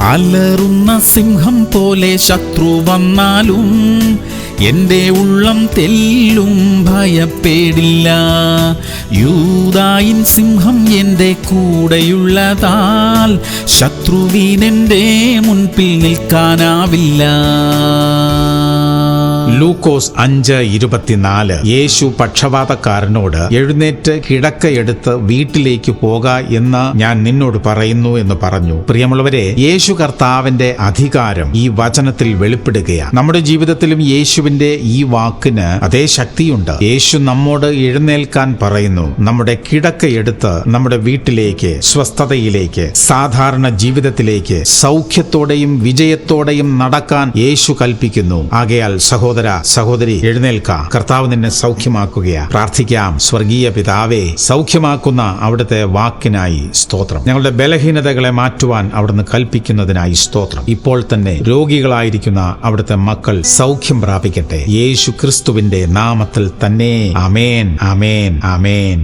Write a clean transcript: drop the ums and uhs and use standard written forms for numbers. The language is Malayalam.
അലറുന്ന സിംഹം പോലെ ശത്രു വന്നാലും എൻ്റെ ഉള്ളം തെല്ലും ഭയപ്പെടില്ല. യൂദായിൻ സിംഹം എൻ്റെ കൂടെയുള്ളതാൽ ശത്രുവിനെൻ്റെ മുൻപിൽ നിൽക്കാനാവില്ല. ലൂക്കോസ് 5:24. യേശു പക്ഷവാതക്കാരനോട് എഴുന്നേറ്റ് കിടക്കയെടുത്ത് വീട്ടിലേക്ക് പോക എന്ന് ഞാൻ നിന്നോട് പറയുന്നു എന്ന് പറഞ്ഞു. പ്രിയമുള്ളവരെ, യേശു കർത്താവിന്റെ അധികാരം ഈ വചനത്തിൽ വെളിപ്പെടുകയാണ്. നമ്മുടെ ജീവിതത്തിലും യേശുവിന്റെ ഈ വാക്കിന് അതേ ശക്തിയുണ്ട്. യേശു നമ്മോട് എഴുന്നേൽക്കാൻ പറയുന്നു. നമ്മുടെ കിടക്കയെടുത്ത് നമ്മുടെ വീട്ടിലേക്ക്, സ്വസ്ഥതയിലേക്ക്, സാധാരണ ജീവിതത്തിലേക്ക് സൗഖ്യത്തോടെയും വിജയത്തോടെയും നടക്കാൻ യേശു കൽപ്പിക്കുന്നു. ആകയാൽ സഹോദര സഹോദരി, എഴുന്നേൽക്ക. കർത്താവ് നിന്നെ സൗഖ്യമാക്കുകയാ. പ്രാർത്ഥിക്കാം. സ്വർഗീയ പിതാവേ, സൗഖ്യമാക്കുന്ന അവിടുത്തെ വാക്കിനായി സ്തോത്രം. ഞങ്ങളുടെ ബലഹീനതകളെ മാറ്റുവാൻ അവിടുന്ന് കൽപ്പിക്കുന്നതിനായി സ്തോത്രം. ഇപ്പോൾ തന്നെ രോഗികളായിരിക്കുന്ന അവിടുത്തെ മക്കൾ സൗഖ്യം പ്രാപിക്കട്ടെ. യേശു ക്രിസ്തുവിന്റെ നാമത്തിൽ തന്നെ. ആമേൻ, ആമേൻ, ആമേൻ.